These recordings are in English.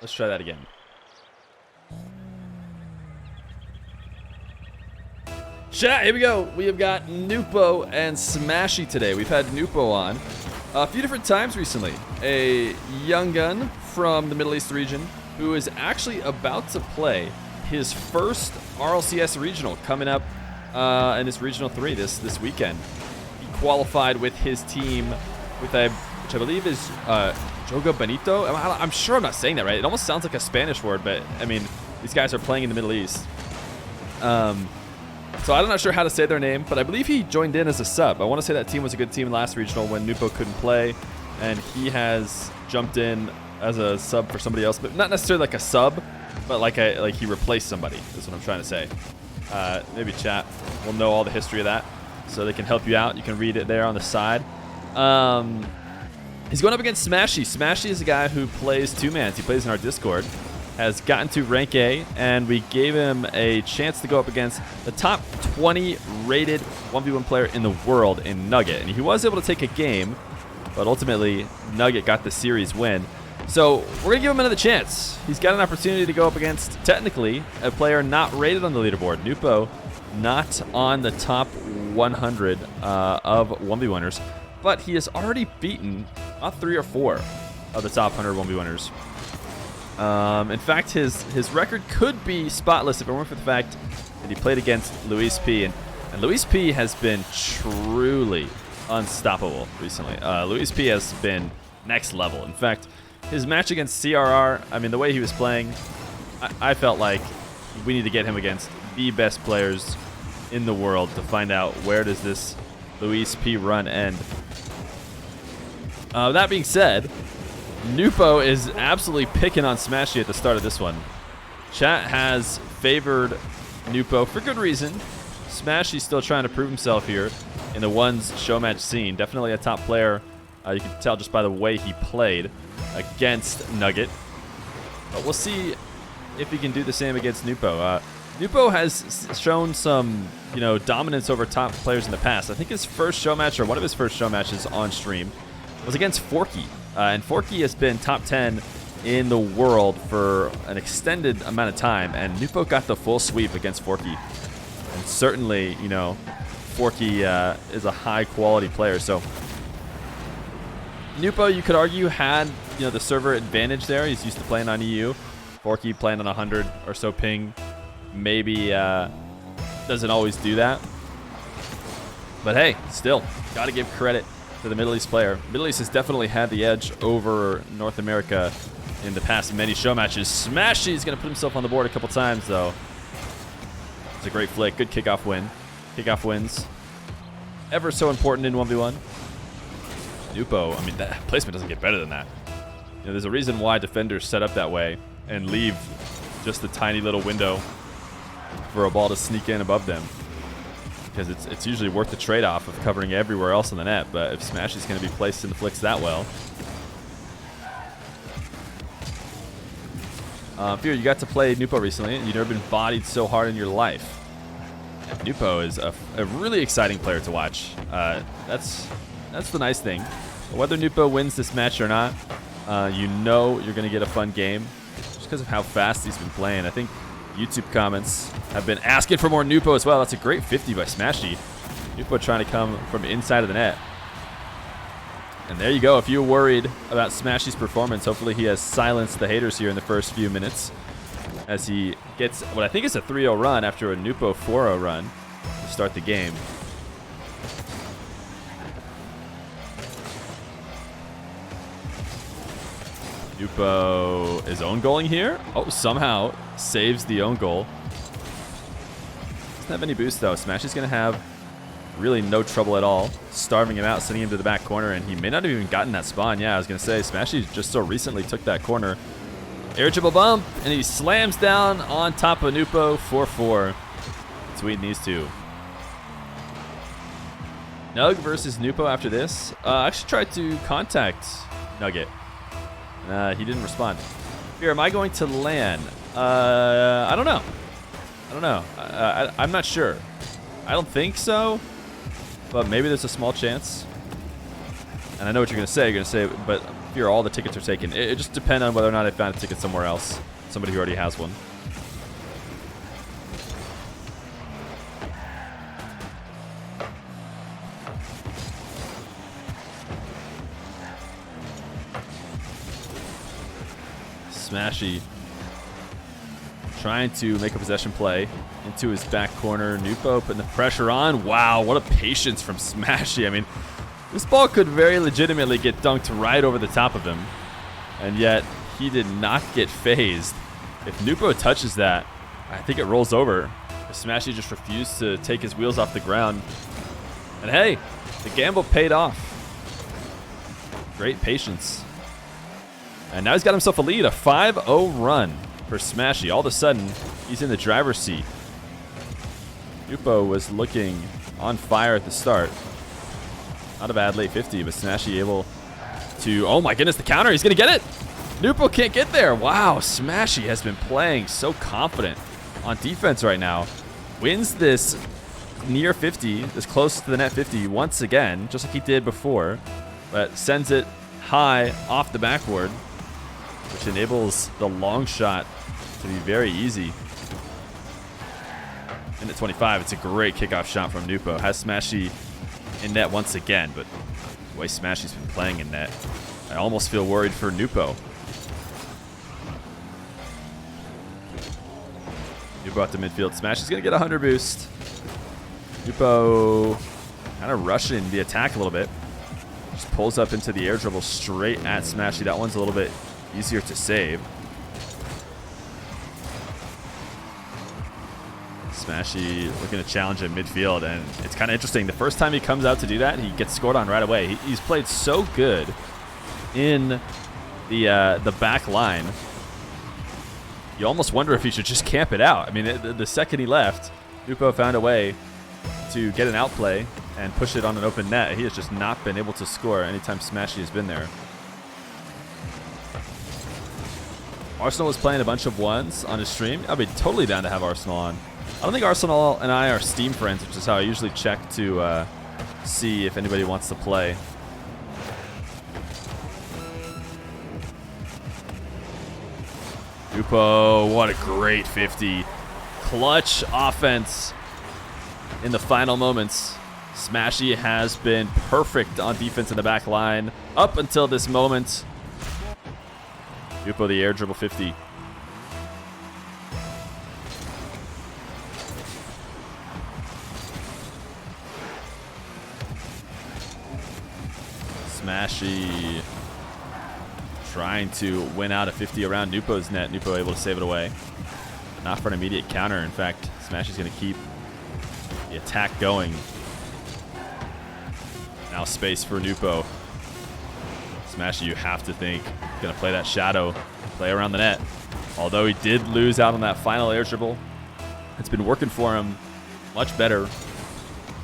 Let's try that again. Chat, here we go. We have got Nwpo and Smashy today. We've had Nwpo on a few different times recently. A young gun from the Middle East region who is actually about to play his first RLCS regional coming up in this Regional 3 this weekend. He qualified with his team with which I believe is Joga Benito. I'm sure I'm not saying that right. It almost sounds like a Spanish word, but I mean, these guys are playing in the Middle East. So I'm not sure how to say their name, but I believe he joined in as a sub. I want to say that team was a good team last regional when Nwpo couldn't play, and he has jumped in as a sub for somebody else, but not necessarily like a sub, but like he replaced somebody, is what I'm trying to say. Maybe chat will know all the history of that, so they can help you out. You can read it there on the side. He's going up against Smashy. Smashy is a guy who plays two-mans. He plays in our Discord. Has gotten to rank A, and we gave him a chance to go up against the top 20 rated 1v1 player in the world in Nugget. And he was able to take a game, but ultimately Nugget got the series win. So we're going to give him another chance. He's got an opportunity to go up against, technically, a player not rated on the leaderboard. Nwpo, not on the top 100 of 1v1ers, but he has already beaten about 3 or 4 of the top 100 1v1ers. In fact, his record could be spotless if it weren't for the fact that he played against Luis P. And Luis P has been truly unstoppable recently. Luis P has been next level. In fact, his match against CRR, I mean, the way he was playing, I felt like we need to get him against the best players in the world to find out where does this Luis P run end. That being said, Nwpo is absolutely picking on Smashy at the start of this one. Chat has favored Nwpo for good reason. Smashy's still trying to prove himself here in the ones Showmatch scene. Definitely a top player. You can tell just by the way he played against Nugget. But we'll see if he can do the same against Nwpo. Nwpo has shown some, dominance over top players in the past. I think his first Showmatch, or one of his first Showmatches on stream, was against Forky. And Forky has been top 10 in the world for an extended amount of time, and Nwpo got the full sweep against Forky. And certainly, Forky is a high-quality player. So Nwpo, you could argue, had the server advantage there. He's used to playing on EU. Forky playing on 100 or so ping, maybe doesn't always do that. But hey, still, got to give credit to the Middle East player. Middle East has definitely had the edge over North America in the past many show matches. Smashy's going to put himself on the board a couple times, though. It's a great flick. Good kickoff win. Kickoff wins. Ever so important in 1v1. Nwpo, I mean, that placement doesn't get better than that. There's a reason why defenders set up that way and leave just a tiny little window for a ball to sneak in above them. Because it's usually worth the trade-off of covering everywhere else on the net. But if Smashy's going to be placed in the flicks that well. Feer, you got to play Nwpo recently, and you've never been bodied so hard in your life. And Nwpo is a really exciting player to watch. That's the nice thing. But whether Nwpo wins this match or not, you're going to get a fun game. Just because of how fast he's been playing. I think YouTube comments have been asking for more Nwpo as well. That's a great 50 by Smashy. Nwpo trying to come from inside of the net. And there you go. If you're worried about Smashy's performance, hopefully he has silenced the haters here in the first few minutes as he gets what I think is a 3-0 run after a Nwpo 4-0 run to start the game. Nwpo is own goaling here. Oh, somehow saves the own goal. Doesn't have any boost though. Smashy's going to have really no trouble at all. Starving him out, sending him to the back corner, and he may not have even gotten that spawn. Yeah, I was going to say, Smashy just so recently took that corner. Air dribble bump, and he slams down on top of Nwpo 4-4 between these two. Nug versus Nwpo after this. I actually tried to contact Nugget. He didn't respond. Here, am I going to LAN? I don't know. I'm not sure. I don't think so, but maybe there's a small chance. And I know what you're going to say. You're going to say, but Fear all the tickets are taken. It just depends on whether or not I found a ticket somewhere else. Somebody who already has one. Smashy trying to make a possession play into his back corner. Nwpo putting the pressure on. Wow, what a patience from Smashy. I mean, this ball could very legitimately get dunked right over the top of him, and yet he did not get phased. If Nwpo touches that, I think it rolls over. Smashy just refused to take his wheels off the ground. And hey, the gamble paid off. Great patience. And now he's got himself a lead, a 5-0 run for Smashy. All of a sudden, he's in the driver's seat. Nwpo was looking on fire at the start. Not a bad late 50, but Smashy able to... Oh my goodness, the counter. He's going to get it. Nwpo can't get there. Wow, Smashy has been playing so confident on defense right now. Wins this near 50, this close to the net 50 once again, just like he did before, but sends it high off the backboard, which enables the long shot to be very easy. And at 25, it's a great kickoff shot from Nwpo. Has Smashy in net once again, but the way Smashy's been playing in net, I almost feel worried for Nwpo. Nwpo out to midfield. Smashy's going to get a 100 boost. Nwpo kind of rushing the attack a little bit. Just pulls up into the air dribble straight at Smashy. That one's a little bit easier to save. Smashy looking to challenge at midfield, and it's kind of interesting. The first time he comes out to do that, he gets scored on right away. He's played so good in the back line. You almost wonder if he should just camp it out. I mean, the second he left, Nwpo found a way to get an outplay and push it on an open net. He has just not been able to score anytime Smashy has been there. Arsenal was playing a bunch of ones on his stream. I'd be totally down to have Arsenal on. I don't think Arsenal and I are Steam friends, which is how I usually check to see if anybody wants to play. Nwpo, what a great 50. Clutch offense in the final moments. Smashy has been perfect on defense in the back line up until this moment. Nwpo the air dribble 50. Smashy trying to win out a 50 around Nwpo's net. Nwpo able to save it away. Not for an immediate counter. In fact, Smashy's going to keep the attack going. Now space for Nwpo. Smashy, you have to think, going to play that shadow, play around the net. Although he did lose out on that final air dribble, it's been working for him much better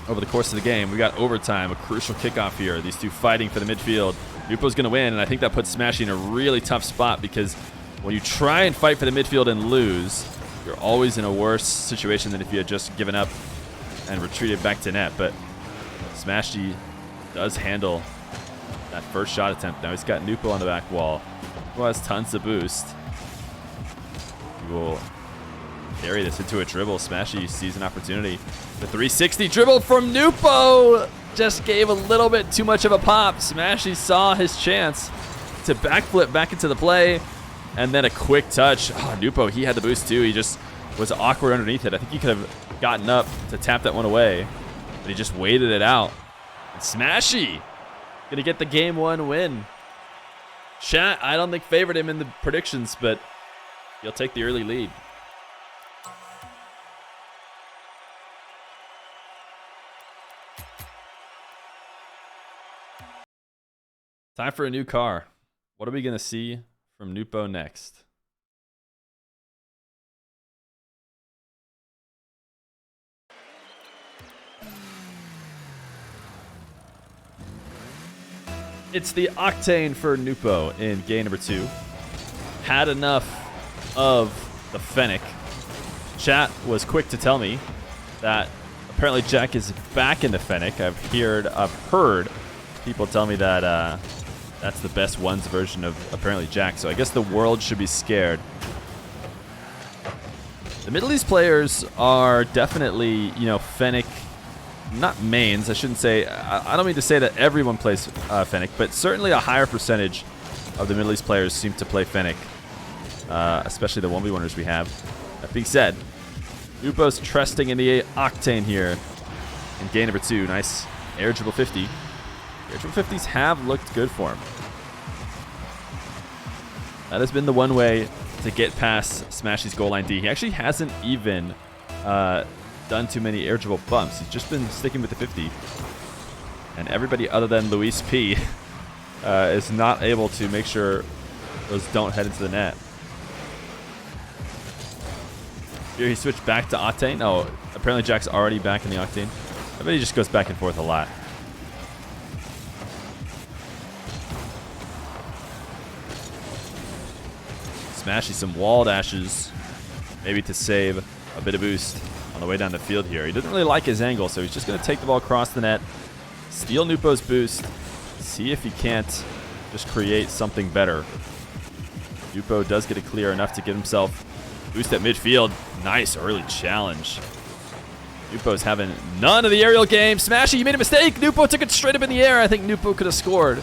over the course of the game. We got overtime, a crucial kickoff here. These two fighting for the midfield. Nwpo's going to win, and I think that puts Smashy in a really tough spot, because when you try and fight for the midfield and lose, you're always in a worse situation than if you had just given up and retreated back to net. But Smashy does handle that first shot attempt. Now he's got Nwpo on the back wall, who has tons of boost. He will carry this into a dribble. Smashy sees an opportunity. The 360 dribble from Nwpo just gave a little bit too much of a pop. Smashy saw his chance to backflip back into the play, and then a quick touch. Oh, Nwpo, he had the boost too. He just was awkward underneath it. I think he could have gotten up to tap that one away, but he just waited it out. And Smashy gonna get the game one win. Chat, I don't think favored him in the predictions, but he'll take the early lead. Time for a new car. What are we going to see from Nwpo next? It's the Octane for Nwpo in game number 2. Had enough of the Fennec. Chat was quick to tell me that apparently Jack is back in the Fennec. I've heard people tell me that That's the best ones version of apparently Jack, so I guess the world should be scared. The Middle East players are definitely, you know, Fennec, not mains, I shouldn't say, I don't mean to say that everyone plays Fennec, but certainly a higher percentage of the Middle East players seem to play Fennec, especially the 1v1ers we have. That being said, Nwpo's trusting in the Octane here in game number 2. Nice air dribble 50. Air dribble 50s have looked good for him. That has been the one way to get past Smashy's goal line D. He actually hasn't even done too many air dribble bumps. He's just been sticking with the 50. And everybody other than Luis P is not able to make sure those don't head into the net. Here he switched back to Octane. Oh, apparently Jack's already back in the Octane. I bet he just goes back and forth a lot. Smashy some wall dashes, maybe to save a bit of boost on the way down the field here. He doesn't really like his angle, so he's just going to take the ball across the net, steal Nwpo's boost, see if he can't just create something better. Nwpo does get it clear enough to get himself boost at midfield. Nice early challenge. Nwpo's having none of the aerial game. Smashy, you made a mistake. Nwpo took it straight up in the air. I think Nwpo could have scored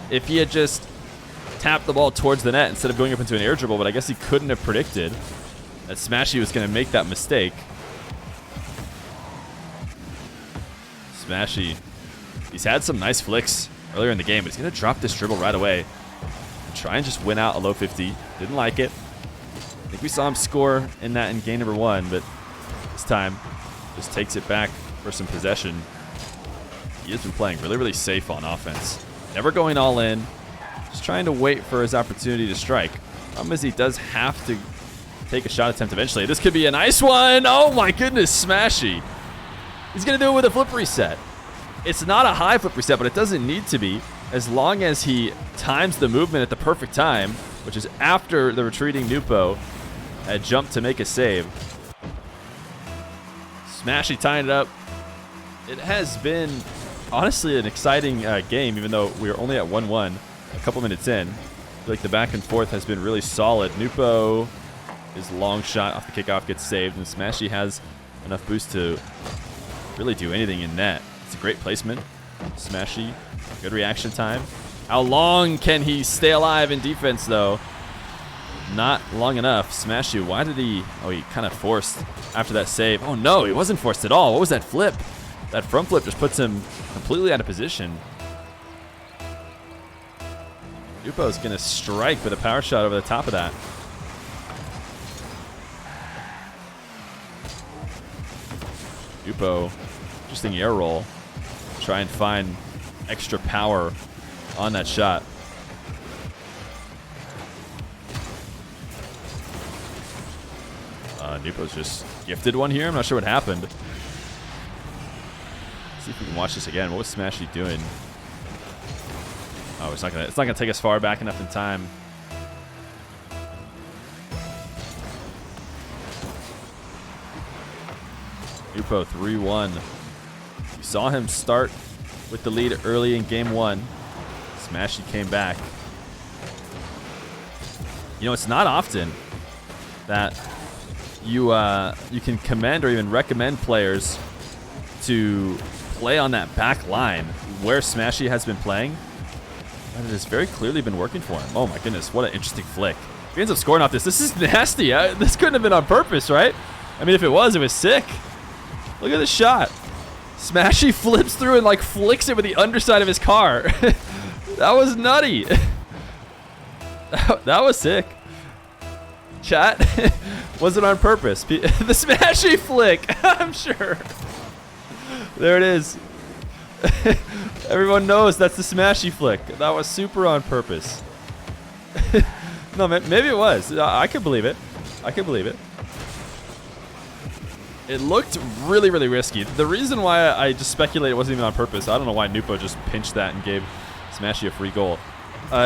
if he had just tapped the ball towards the net instead of going up into an air dribble, but I guess he couldn't have predicted that Smashy was going to make that mistake. Smashy, he's had some nice flicks earlier in the game, but he's going to drop this dribble right away. Try and just win out a low 50. Didn't like it. I think we saw him score in that in game number 1, but this time just takes it back for some possession. He has been playing really, really safe on offense. Never going all in. Just trying to wait for his opportunity to strike. Problem is he does have to take a shot attempt eventually. This could be a nice one. Oh my goodness, Smashy. He's going to do it with a flip reset. It's not a high flip reset, but it doesn't need to be, as long as he times the movement at the perfect time, which is after the retreating Nwpo had jumped to make a save. Smashy tying it up. It has been, honestly, an exciting game, even though we are only at 1-1 a couple minutes in. I feel like the back and forth has been really solid. Nwpo, his long shot off the kickoff gets saved, and Smashy has enough boost to really do anything in net. It's a great placement. Smashy, good reaction time. How long can he stay alive in defense, though? Not long enough. Smashy, why did he... Oh, he kind of forced after that save. Oh, no, he wasn't forced at all. What was that flip? That front flip just puts him completely out of position. Nwpo's going to strike with a power shot over the top of that. Nwpo, interesting air roll. Try and find extra power on that shot. Nwpo's just gifted one here. I'm not sure what happened. Let's see if we can watch this again. What was Smashy doing? Oh, it's not gonna take us far back enough in time. Nwpo 3-1. We saw him start with the lead early in game 1. Smashy came back. You know, it's not often that you can commend or even recommend players to play on that back line where Smashy has been playing. And it has very clearly been working for him. Oh my goodness, what an interesting flick. If he ends up scoring off this, this is nasty. This couldn't have been on purpose, right? I mean, if it was sick. Look at this shot. Smashy flips through and like flicks it with the underside of his car. That was nutty. That was sick. Chat, was it on purpose? The Smashy flick, I'm sure. There it is. Everyone knows that's the Smashy flick. That was super on purpose. No, maybe it was. I could believe it. I could believe it. It looked really, really risky. The reason why I just speculate it wasn't even on purpose, I don't know why Nwpo just pinched that and gave Smashy a free goal,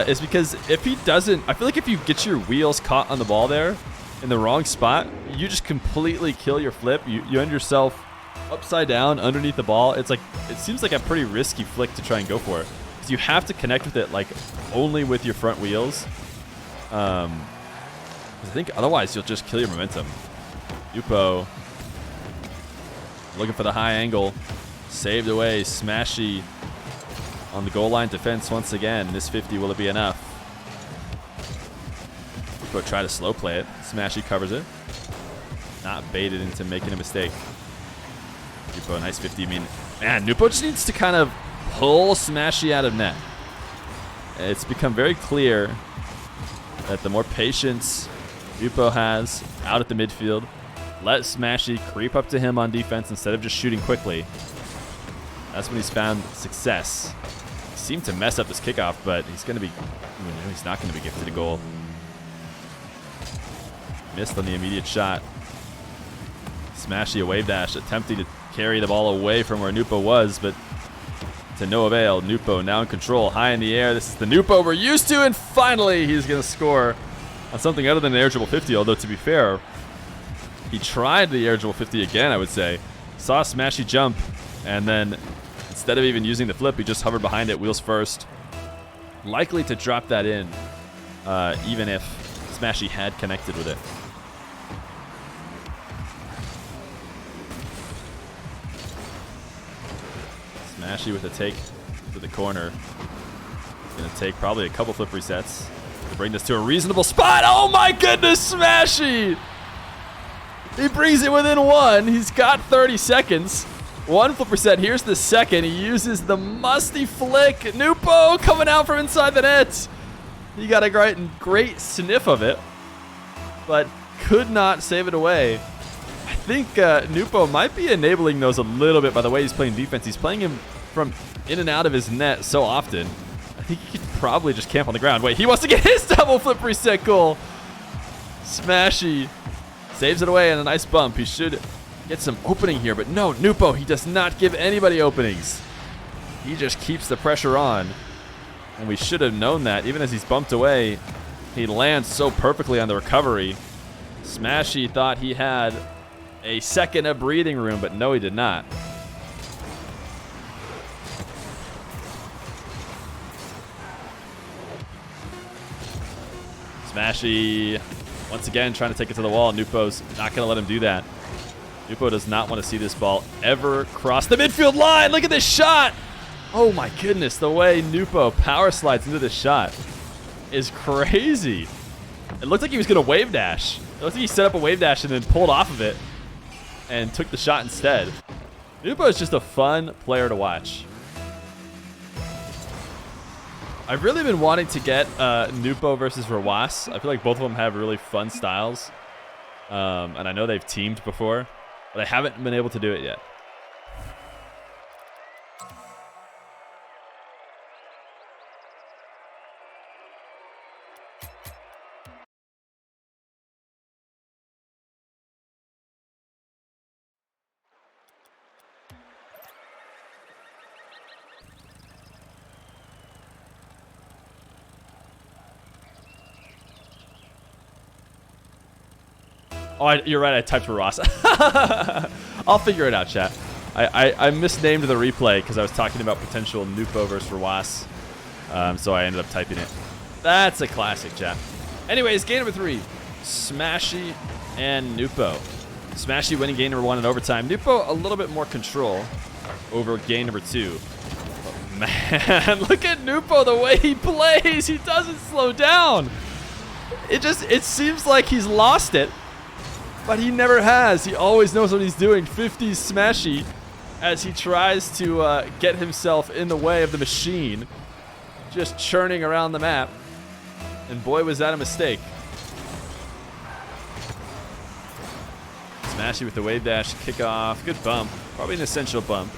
is because if he doesn't, I feel like if you get your wheels caught on the ball there in the wrong spot, you just completely kill your flip. You end yourself upside down underneath the ball. It's like, it seems like a pretty risky flick to try and go for it. Because is you have to connect with it like only with your front wheels. I think otherwise you'll just kill your momentum. Nwpo looking for the high angle. Saved away. Smashy on the goal line defense once again. This 50, will it be enough? Nwpo try to slow play it. Smashy covers it. Not baited into making a mistake. Nwpo, nice 50. I mean, man, Nwpo just needs to kind of pull Smashy out of net. It's become very clear that the more patience Nwpo has out at the midfield, let Smashy creep up to him on defense instead of just shooting quickly. That's when he's found success. He seemed to mess up his kickoff, but he's going to be, he's not going to be gifted a goal. Missed on the immediate shot. Smashy a wave dash, attempting to carry the ball away from where Nwpo was, but to no avail. Nwpo now in control, high in the air. This is the Nwpo we're used to, and finally he's going to score on something other than an air dribble 50, although to be fair, he tried the air dribble 50 again, I would say. Saw Smashy jump, and then instead of even using the flip, he just hovered behind it, wheels first. Likely to drop that in, even if Smashy had connected with it. Smashy with a take to the corner. Gonna take probably a couple flip resets to bring this to a reasonable spot. Oh my goodness, Smashy! He brings it within one. He's got 30 seconds. One flip reset. Here's the second. He uses the musty flick. Nwpo coming out from inside the net. He got a great sniff of it, but could not save it away. I think Nwpo might be enabling those a little bit by the way he's playing defense. He's playing him from in and out of his net so often. I think he could probably just camp on the ground. Wait, he wants to get his double flip reset goal. Smashy saves it away and a nice bump. He should get some opening here, but no, Nwpo, he does not give anybody openings. He just keeps the pressure on. And we should have known that. Even as he's bumped away, he lands so perfectly on the recovery. Smashy thought he had a second of breathing room, but no, he did not. Smashy once again trying to take it to the wall. Nwpo's not going to let him do that. Nwpo does not want to see this ball ever cross the midfield line. Look at this shot. Oh my goodness, the way Nwpo power slides into this shot is crazy. It looked like he was going to wave dash. It looked like he set up a wave dash and then pulled off of it and took the shot instead. Nwpo is just a fun player to watch. I've really been wanting to get Nwpo versus Rawas. I feel like both of them have really fun styles. And I know they've teamed before, but I haven't been able to do it yet. Oh, you're right. I typed for Ross. I'll figure it out, chat. I misnamed the replay because I was talking about potential Nwpo versus Rawas. So I ended up typing it. That's a classic, chat. Anyways, game number 3. Smashy and Nwpo. Smashy winning game number 1 in overtime. Nwpo a little bit more control over game number 2. But man, look at Nwpo, the way he plays. He doesn't slow down. It seems like he's lost it. But he never has. He always knows what he's doing. 50 Smashy as he tries to get himself in the way of the machine. Just churning around the map. And boy, was that a mistake. Smashy with the wave dash, kickoff. Good bump. Probably an essential bump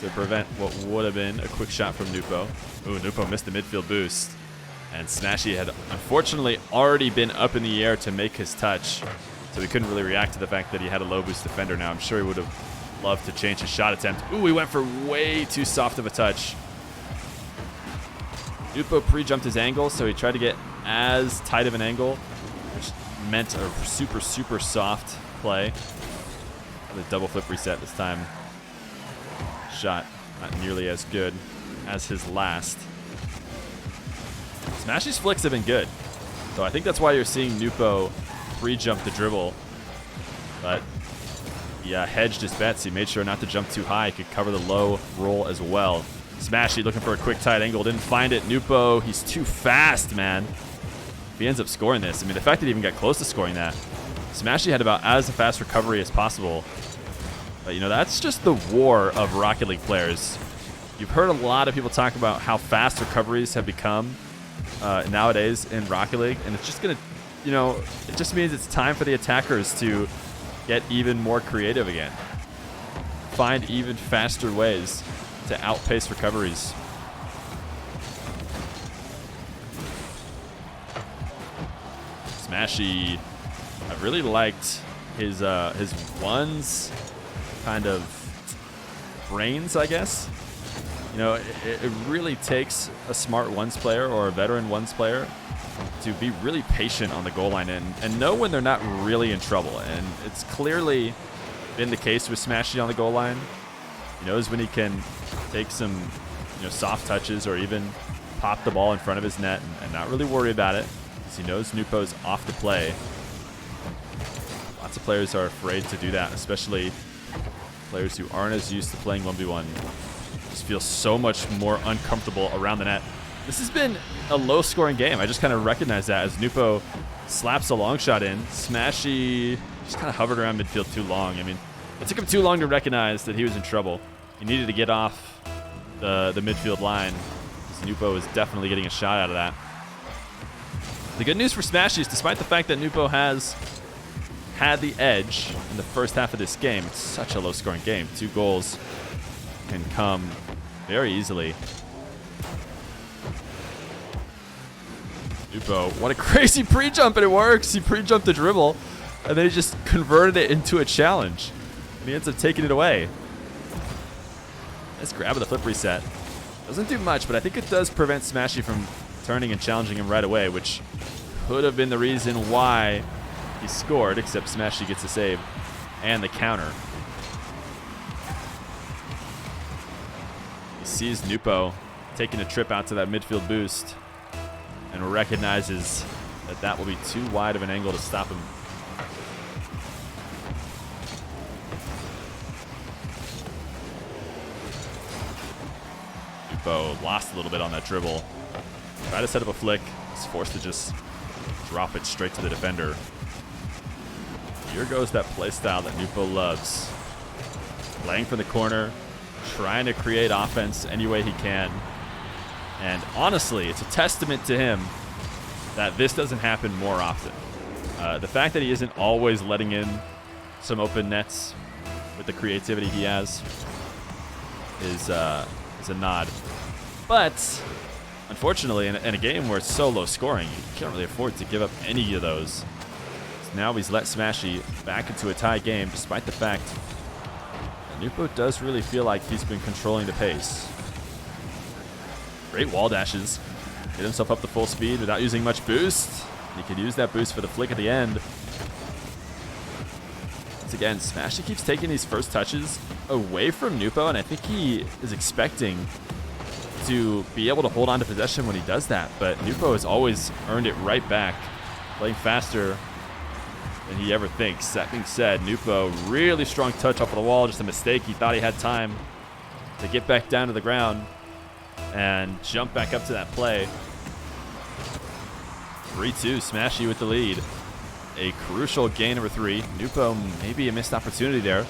to prevent what would have been a quick shot from Nwpo. Ooh, Nwpo missed the midfield boost. And Smashy had unfortunately already been up in the air to make his touch. So he couldn't really react to the fact that he had a low boost defender now. I'm sure he would have loved to change his shot attempt. Ooh, he went for way too soft of a touch. Nwpo pre-jumped his angle, so he tried to get as tight of an angle, which meant a super, super soft play. The double flip reset this time. Shot not nearly as good as his last. Smashy's flicks have been good, so I think that's why you're seeing Nwpo free jump the dribble. But he hedged his bets. He made sure not to jump too high. He could cover the low roll as well. Smashy looking for a quick tight angle. Didn't find it. Nwpo, he's too fast, man. If he ends up scoring this, I mean, the fact that he even got close to scoring that. Smashy had about as a fast recovery as possible. But, you know, that's just the war of Rocket League players. You've heard a lot of people talk about how fast recoveries have become nowadays in Rocket League. And it's just going to, you know, it just means it's time for the attackers to get even more creative again. Find even faster ways to outpace recoveries. Smashy, I really liked his ones kind of brains, I guess. You know, it really takes a smart ones player or a veteran ones player to be really patient on the goal line and know when they're not really in trouble. And it's clearly been the case with Smashy on the goal line. He knows when he can take some, you know, soft touches or even pop the ball in front of his net and not really worry about it, because he knows Nwpo's off the play. Lots of players are afraid to do that, especially players who aren't as used to playing 1v1. Just feel so much more uncomfortable around the net. This has been a low-scoring game. I just kind of recognize that as Nwpo slaps a long shot in. Smashy just kind of hovered around midfield too long. I mean, it took him too long to recognize that he was in trouble. He needed to get off the midfield line, because Nwpo is definitely getting a shot out of that. The good news for Smashy is, despite the fact that Nwpo has had the edge in the first half of this game, it's such a low-scoring game. 2 goals can come very easily. Nwpo, what a crazy pre-jump, and it works. He pre-jumped the dribble, and then he just converted it into a challenge. And he ends up taking it away. Nice grab of the flip reset. Doesn't do much, but I think it does prevent Smashy from turning and challenging him right away, which could have been the reason why he scored, except Smashy gets the save and the counter. He sees Nwpo taking a trip out to that midfield boost and recognizes that that will be too wide of an angle to stop him. Nwpo lost a little bit on that dribble. Tried to set up a flick. Was forced to just drop it straight to the defender. Here goes that play style that Nwpo loves. Playing for the corner, trying to create offense any way he can. And honestly, it's a testament to him that this doesn't happen more often. The fact that he isn't always letting in some open nets with the creativity he has is a nod. But unfortunately, in a game where it's so low scoring, you can't really afford to give up any of those. So now he's let Smashy back into a tie game, despite the fact that Nwpo does really feel like he's been controlling the pace. Great wall dashes. Get himself up to full speed without using much boost. He could use that boost for the flick at the end. Once again, Smashy keeps taking these first touches away from Nwpo, and I think he is expecting to be able to hold on to possession when he does that. But Nwpo has always earned it right back, playing faster than he ever thinks. That being said, Nwpo, really strong touch off of the wall. Just a mistake. He thought he had time to get back down to the ground and jump back up to that play. 3-2, Smashy with the lead. A crucial game number 3. Nwpo, maybe a missed opportunity there.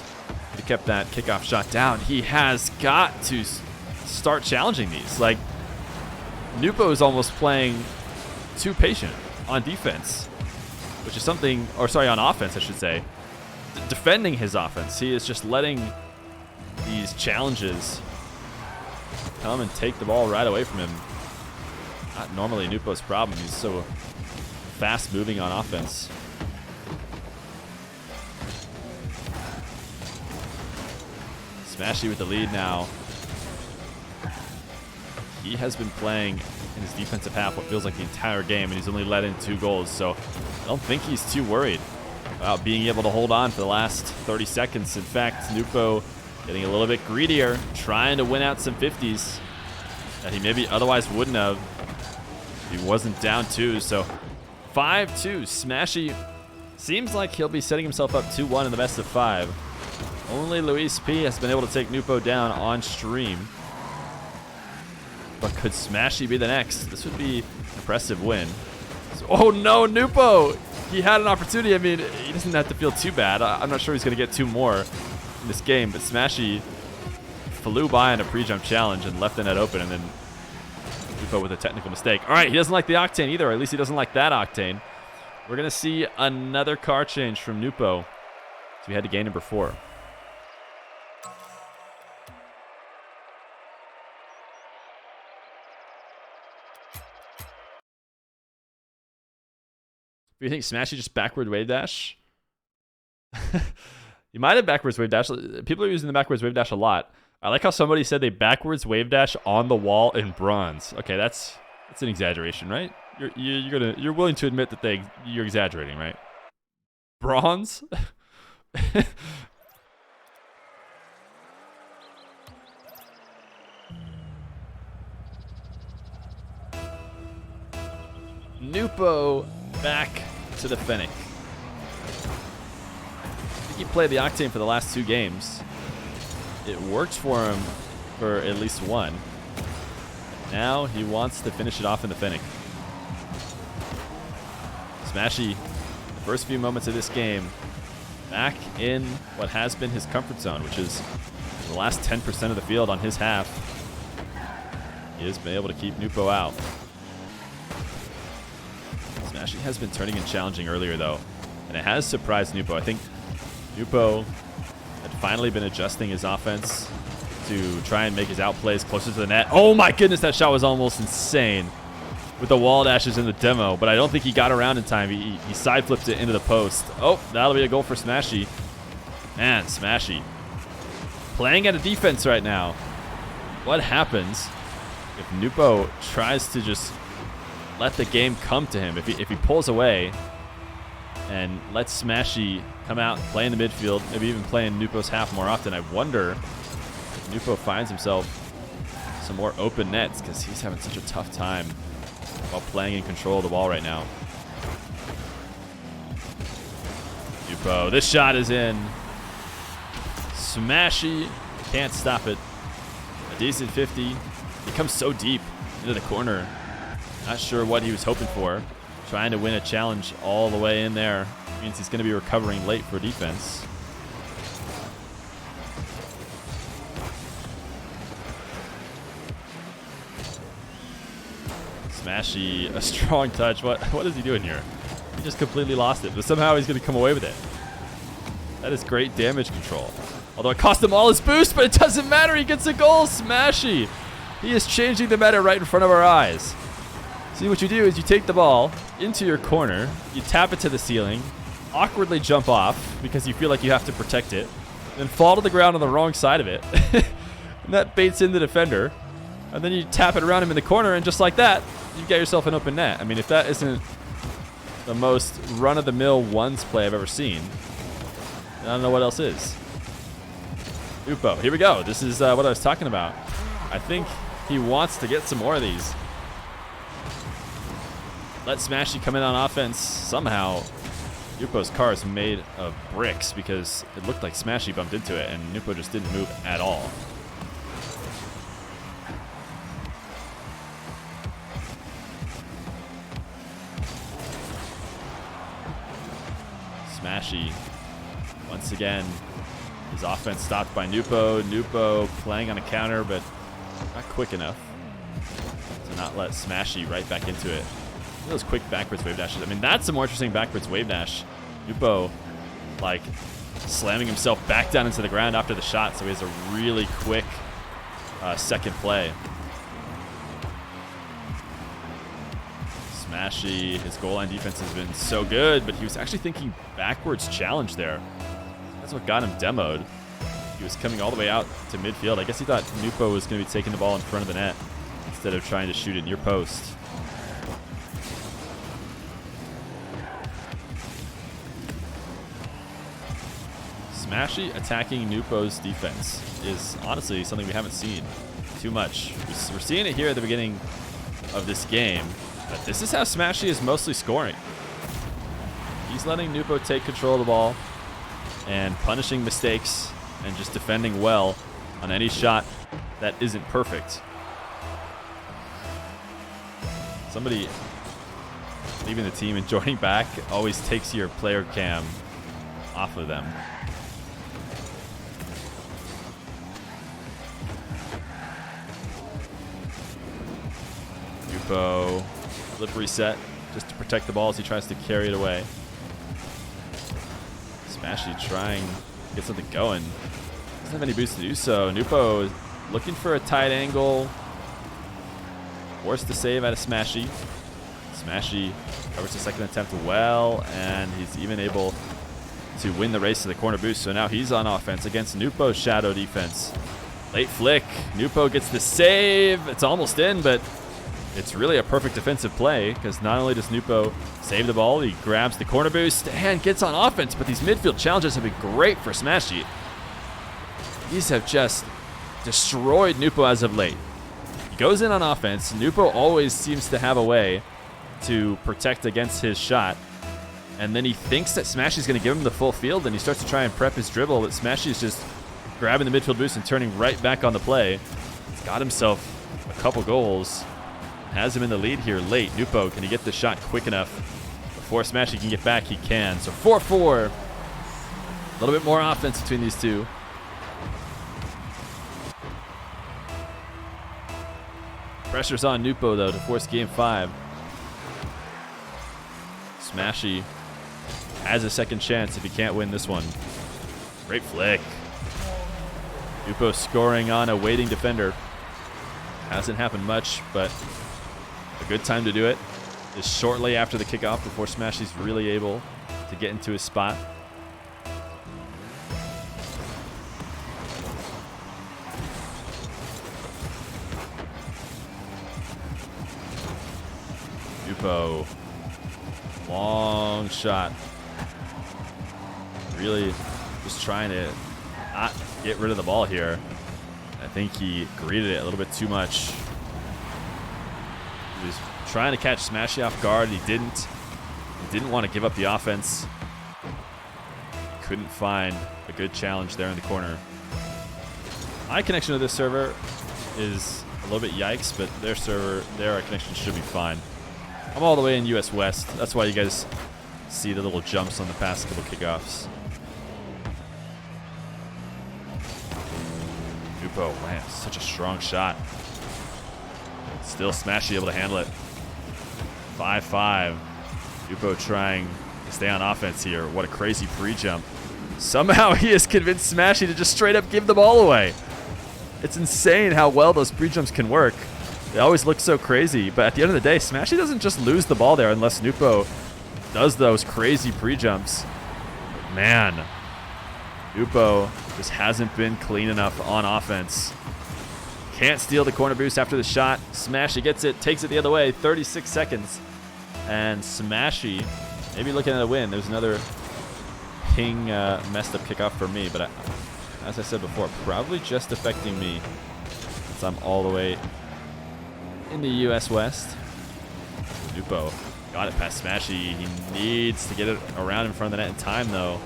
He kept that kickoff shot down. He has got to start challenging these. Like, Nwpo is almost playing too patient on defense, which is something, or sorry, on offense, I should say. Defending his offense. He is just letting these challenges come and take the ball right away from him. Not normally Nwpo's problem. He's so fast moving on offense. Smashy with the lead now. He has been playing in his defensive half what feels like the entire game, and he's only let in 2 goals. So I don't think he's too worried about being able to hold on for the last 30 seconds. In fact, Nwpo getting a little bit greedier, trying to win out some 50s. that he maybe otherwise wouldn't have if he wasn't down 2. So 5-2. Smashy seems like he'll be setting himself up 2-1 in the best of 5. Only Luis P has been able to take Nwpo down on stream. But could Smashy be the next? This would be an impressive win. So, oh no, Nwpo! He had an opportunity. I mean, he doesn't have to feel too bad. I'm not sure he's going to get 2 more in this game, but Smashy flew by in a pre-jump challenge and left the net open, and then Nwpo with a technical mistake. All right, he doesn't like the Octane either, or at least he doesn't like that Octane. We're going to see another car change from Nwpo. So we head to game number 4. Do you think Smashy just backward wave dash? You might have backwards wave dash. People are using the backwards wave dash a lot. I like how somebody said they backwards wave dash on the wall in bronze. Okay, that's an exaggeration, right? You're willing to admit that you're exaggerating, right? Bronze? Nwpo back to the Fennec. I think he played the Octane for the last 2 games. It worked for him for at least 1. Now he wants to finish it off in the Fennec. Smashy, the first few moments of this game, back in what has been his comfort zone, which is the last 10% of the field on his half. He has been able to keep Nwpo out. Smashy has been turning and challenging earlier, though, and it has surprised Nwpo. I think Nwpo had finally been adjusting his offense to try and make his outplays closer to the net. Oh my goodness, that shot was almost insane with the wall dashes in the demo, but I don't think he got around in time. He side flipped it into the post. Oh, that'll be a goal for Smashy. Man, Smashy playing at a defense right now. What happens if Nwpo tries to just let the game come to him? If he pulls away and lets Smashy come out and play in the midfield, maybe even play in Nwpo's half more often, I wonder if Nwpo finds himself some more open nets, because he's having such a tough time while playing in control of the ball right now. Nwpo, this shot is in. Smashy can't stop it. A decent 50. He comes so deep into the corner. Not sure what he was hoping for. Trying to win a challenge all the way in there. Means he's going to be recovering late for defense. Smashy, a strong touch. What is he doing here? He just completely lost it, but somehow he's going to come away with it. That is great damage control. Although it cost him all his boost, but it doesn't matter. He gets a goal. Smashy. He is changing the meta right in front of our eyes. See, what you do is you take the ball into your corner, you tap it to the ceiling, awkwardly jump off because you feel like you have to protect it, then fall to the ground on the wrong side of it. And that baits in the defender. And then you tap it around him in the corner, and just like that, you get yourself an open net. I mean, if that isn't the most run-of-the-mill ones play I've ever seen, I don't know what else is. Nwpo, here we go. This is what I was talking about. I think he wants to get some more of these. Let Smashy come in on offense. Somehow, Nwpo's car is made of bricks because it looked like Smashy bumped into it, and Nwpo just didn't move at all. Smashy, once again, his offense stopped by Nwpo. Nwpo playing on a counter, but not quick enough to not let Smashy right back into it. Those quick backwards wave dashes. I mean, that's a more interesting backwards wave dash. Nwpo, like, slamming himself back down into the ground after the shot, so he has a really quick second play. Smashy, his goal line defense has been so good, but he was actually thinking backwards challenge there. That's what got him demoed. He was coming all the way out to midfield. I guess he thought Nwpo was going to be taking the ball in front of the net instead of trying to shoot it near post. Smashy attacking Nwpo's defense is honestly something we haven't seen too much. We're seeing it here at the beginning of this game, but this is how Smashy is mostly scoring. He's letting Nwpo take control of the ball and punishing mistakes and just defending well on any shot that isn't perfect. Somebody leaving the team and joining back always takes your player cam off of them. Nwpo, flip reset just to protect the ball as he tries to carry it away. Smashy trying to get something going. Doesn't have any boost to do so. Nwpo looking for a tight angle. Forced to save out of Smashy. Smashy covers the second attempt well, and he's even able to win the race to the corner boost. So now he's on offense against Nwpo's shadow defense. Late flick. Nwpo gets the save. It's almost in, but it's really a perfect defensive play because not only does Nwpo save the ball, he grabs the corner boost and gets on offense, but these midfield challenges have been great for Smashy. These have just destroyed Nwpo as of late. He goes in on offense. Nwpo always seems to have a way to protect against his shot, and then he thinks that Smashy's going to give him the full field, and he starts to try and prep his dribble, but Smashy's just grabbing the midfield boost and turning right back on the play. He's got himself a couple goals. Has him in the lead here late. Nwpo, can he get the shot quick enough before Smashy can get back? He can. So 4-4. A little bit more offense between these two. Pressure's on Nwpo, though, to force game 5. Smashy has a second chance if he can't win this one. Great flick. Nwpo scoring on a waiting defender. Hasn't happened much, but a good time to do it is shortly after the kickoff before Smashy's really able to get into his spot. Nwpo, long shot. Really just trying to not get rid of the ball here. I think he greeted it a little bit too much. He was trying to catch Smashy off guard. He didn't. He didn't want to give up the offense. Couldn't find a good challenge there in the corner. My connection to this server is a little bit yikes, but their connection should be fine. I'm all the way in US West. That's why you guys see the little jumps on the past couple kickoffs. Nwpo, man, such a strong shot. Still Smashy able to handle it. 5-5. Nwpo trying to stay on offense here. What a crazy pre-jump. Somehow he has convinced Smashy to just straight up give the ball away. It's insane how well those pre-jumps can work. They always look so crazy, but at the end of the day, Smashy doesn't just lose the ball there unless Nwpo does those crazy pre-jumps. Man, Nwpo just hasn't been clean enough on offense. Can't steal the corner boost after the shot. Smashy gets it, takes it the other way, 36 seconds. And Smashy maybe looking at a win. There's another ping messed up kickoff for me, but as I said before, probably just affecting me since I'm all the way in the US West. Nwpo got it past Smashy. He needs to get it around in front of the net in time, though.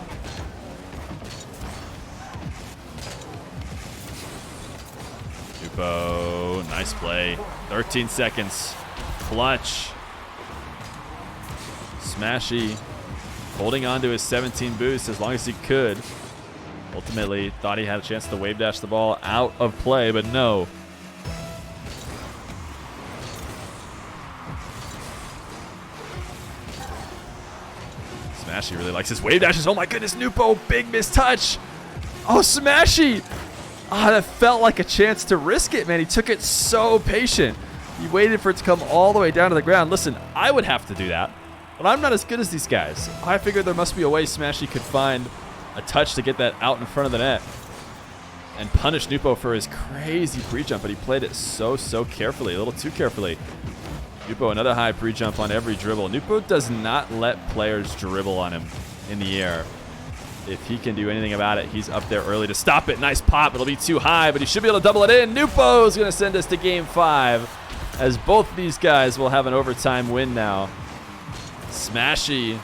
Nwpo, nice play. 13 seconds. Clutch. Smashy holding on to his 17 boost as long as he could. Ultimately, thought he had a chance to wave dash the ball out of play, but no. Smashy really likes his wave dashes. Oh my goodness, Nwpo, big mistouch. Oh, Smashy. Ah, that felt like a chance to risk it, man. He took it so patient. He waited for it to come all the way down to the ground. Listen, I would have to do that, but I'm not as good as these guys. I figured there must be a way Smashy could find a touch to get that out in front of the net and punish Nwpo for his crazy pre-jump, but he played it so carefully, a little too carefully. Nwpo, another high pre-jump on every dribble. Nwpo does not let players dribble on him in the air. if he can do anything about it. He's up there early to stop it. Nice pop. It'll be too high, but he should be able to double it in. Nwpo is going to send us to game 5, as both these guys will have an overtime win now. Smashy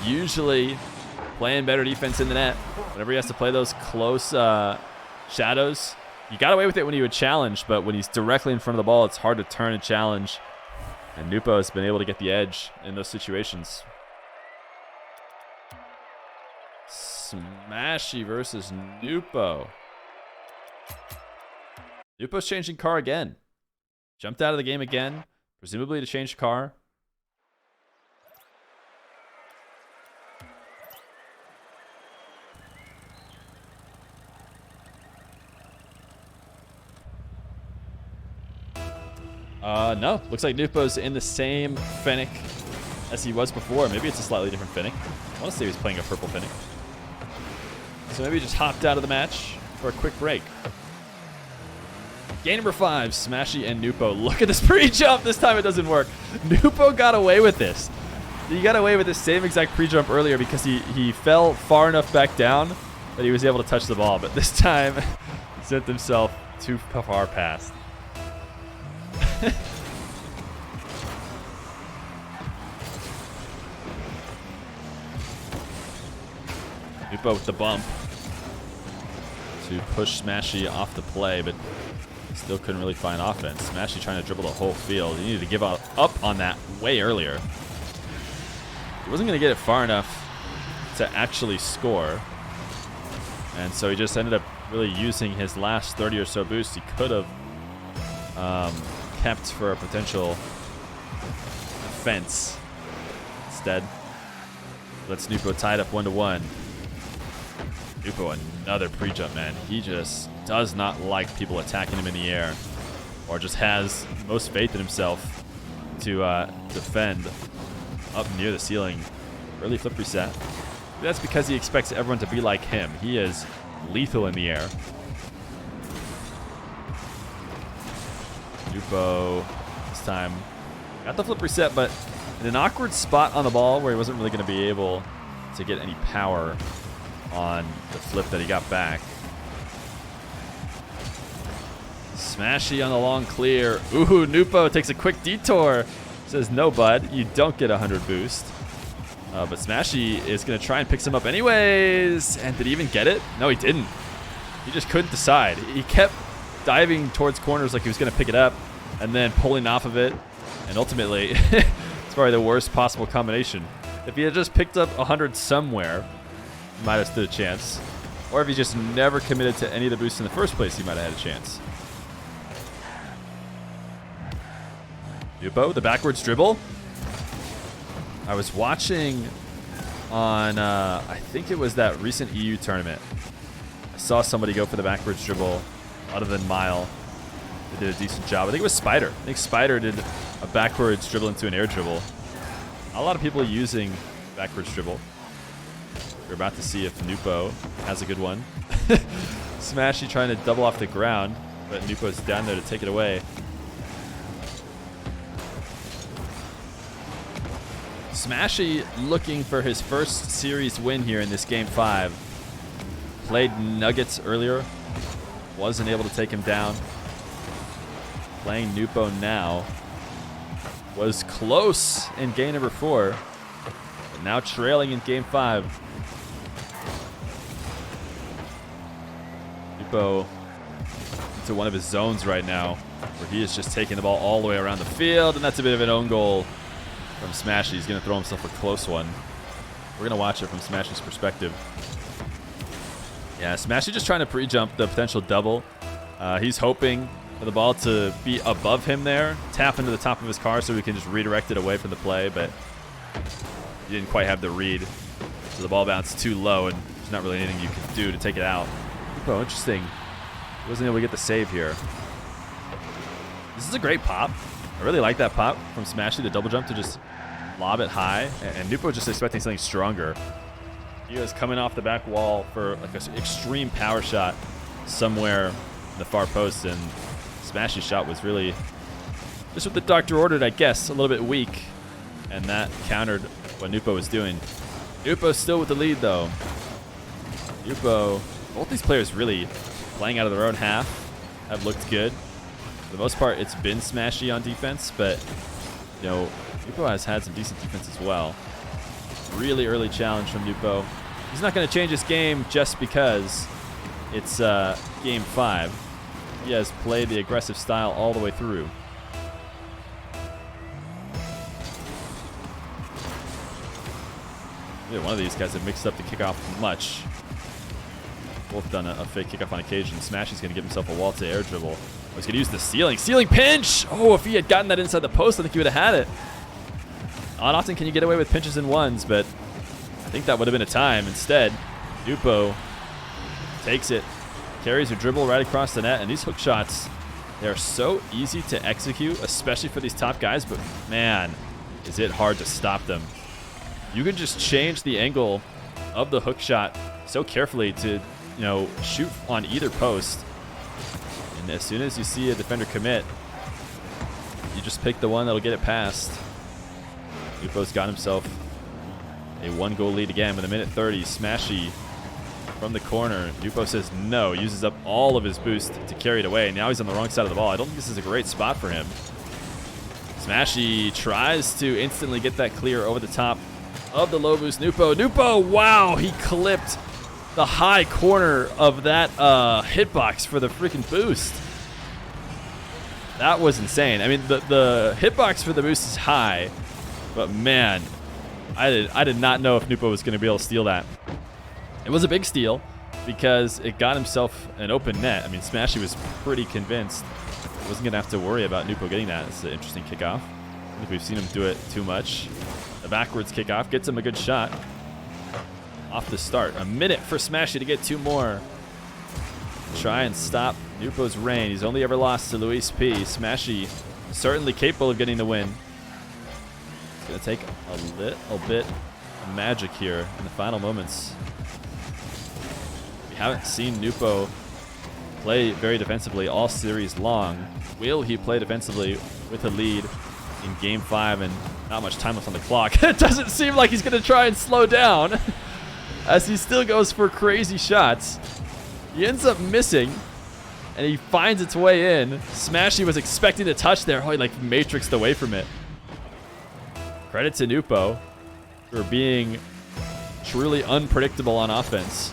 usually playing better defense in the net. Whenever he has to play those close shadows, he got away with it when he would challenge, but when he's directly in front of the ball, it's hard to turn and challenge. And Nwpo has been able to get the edge in those situations. Smashy versus Nwpo. Nwpo's changing car again. Jumped out of the game again, presumably to change car. No. Looks like Nwpo's in the same Fennec as he was before. Maybe it's a slightly different Fennec. I want to say he was playing a purple Fennec. So maybe he just hopped out of the match for a quick break. Game number 5, Smashy and Nwpo. Look at this pre-jump. This time it doesn't work. Nwpo got away with this. He got away with the same exact pre-jump earlier because he fell far enough back down that he was able to touch the ball. But this time, he sent himself too far past. Nwpo with the bump to push Smashy off the play, but still couldn't really find offense. Smashy trying to dribble the whole field. He needed to give up on that way earlier. He wasn't going to get it far enough to actually score. And so he just ended up really using his last 30 or so boosts he could have kept for a potential offense. Instead, lets Nwpo tied up 1-1. Nwpo, another pre-jump, man. He just does not like people attacking him in the air, or just has most faith in himself to defend up near the ceiling. Early flip reset. That's because he expects everyone to be like him. He is lethal in the air. Nwpo this time got the flip reset, but in an awkward spot on the ball where he wasn't really going to be able to get any power on the flip that he got back. Smashy on the long clear. Ooh, Nwpo takes a quick detour. Says, no, bud, you don't get 100 boost. But Smashy is going to try and pick some up anyways. And did he even get it? No, he didn't. He just couldn't decide. He kept diving towards corners like he was going to pick it up and then pulling off of it. And ultimately, it's probably the worst possible combination. If he had just picked up 100 somewhere, he might have stood a chance. Or if he just never committed to any of the boosts in the first place, he might have had a chance. Nwpo, the backwards dribble. I was watching on, I think it was that recent EU tournament. I saw somebody go for the backwards dribble other than Mile. They did a decent job. I think it was Spider. I think Spider did a backwards dribble into an air dribble. Not a lot of people using backwards dribble. We're about to see if Nwpo has a good one. Smashy trying to double off the ground, but Nwpo's down there to take it away. Smashy looking for his first series win here in this game 5. Played Nuggets earlier. Wasn't able to take him down. Playing Nwpo now. Was close in game number 4. But now trailing in game 5. Nwpo into one of his zones right now, where he is just taking the ball all the way around the field, and that's a bit of an own goal from Smashy. He's going to throw himself a close one. We're going to watch it from Smashy's perspective. Yeah, Smashy just trying to pre-jump the potential double. He's hoping for the ball to be above him there, tap into the top of his car so he can just redirect it away from the play, but he didn't quite have the read. So the ball bounced too low, and there's not really anything you can do to take it out. Oh, interesting. He wasn't able to get the save here. This is a great pop. I really like that pop from Smashy, the double jump to just lob it high. And Nwpo just expecting something stronger. He was coming off the back wall for like an extreme power shot somewhere in the far post, and Smashy's shot was really just what the doctor ordered, I guess, a little bit weak. And that countered what Nwpo was doing. Nwpo still with the lead, though. Nwpo, both these players really playing out of their own half have looked good. For the most part, it's been Smashy on defense, but, you know, Nwpo has had some decent defense as well. Really early challenge from Nwpo. He's not going to change his game just because it's game 5. He has played the aggressive style all the way through. Neither one of these guys have mixed up the kickoff much. Both done a fake kickoff on occasion. Smashy's going to give himself a wall to air dribble. Oh, he's going to use the ceiling. Ceiling pinch! Oh, if he had gotten that inside the post, I think he would have had it. Not often can you get away with pinches and ones, but I think that would have been a time. Instead, Nwpo takes it, carries a dribble right across the net, and these hook shots, they're so easy to execute, especially for these top guys, but man, is it hard to stop them. You can just change the angle of the hook shot so carefully to, you know, shoot on either post. And as soon as you see a defender commit, you just pick the one that'll get it past. Nwpo's got himself a 1-goal lead again with 1:30. Smashy from the corner. Nwpo says no, uses up all of his boost to carry it away. Now he's on the wrong side of the ball. I don't think this is a great spot for him. Smashy tries to instantly get that clear over the top of the low boost. Nwpo, wow, he clipped the high corner of that hitbox for the freaking boost. That was insane. I mean, the hitbox for the boost is high, but man, I did not know if Nwpo was going to be able to steal that. It was a big steal because it got himself an open net. I mean, Smashy was pretty convinced he wasn't going to have to worry about Nwpo getting that. It's an interesting kickoff. I think we've seen him do it too much. The backwards kickoff gets him a good shot off the start. A minute for Smashy to get 2 more. Try and stop Nwpo's reign. He's only ever lost to Luis P. Smashy certainly capable of getting the win. It's going to take a little bit of magic here in the final moments. We haven't seen Nwpo play very defensively all series long. Will he play defensively with a lead in game 5 and not much time left on the clock? It doesn't seem like he's going to try and slow down as he still goes for crazy shots. He ends up missing and he finds its way in. Smashy was expecting to touch there. Oh, he like matrixed away from it. Credit to Nwpo for being truly unpredictable on offense.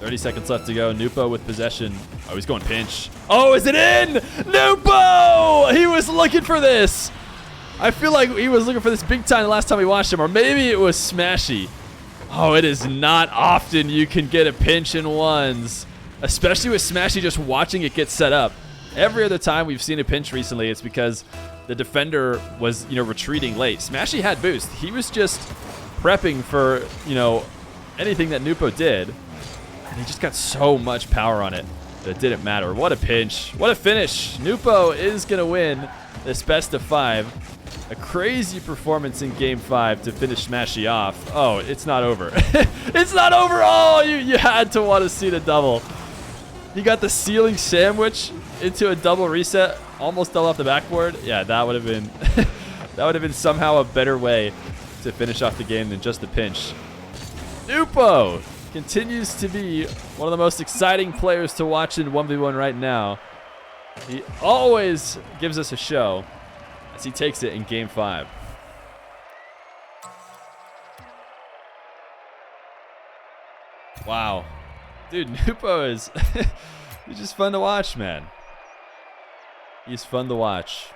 .30 seconds left to go. Nwpo with possession. Oh, he's going pinch. Oh, is it in? Nwpo! He was looking for this. I feel like he was looking for this big time the last time we watched him. Or maybe it was Smashy. Oh, it is not often you can get a pinch in ones. Especially with Smashy just watching it get set up. Every other time we've seen a pinch recently, it's because the defender was, you know, retreating late. Smashy had boost. He was just prepping for, you know, anything that Nwpo did. And he just got so much power on it that it didn't matter. What a pinch. What a finish. Nwpo is going to win this best of 5. A crazy performance in game 5 to finish Smashy off. Oh, it's not over. It's not over. Oh, you had to want to see the double. He got the ceiling sandwich into a double reset, almost double off the backboard. Yeah, that would have been that would have been somehow a better way to finish off the game than just the pinch. Nwpo continues to be one of the most exciting players to watch in 1v1 right now. He always gives us a show as he takes it in game 5. Wow. Dude, Nwpo is he's just fun to watch, man. He's fun to watch.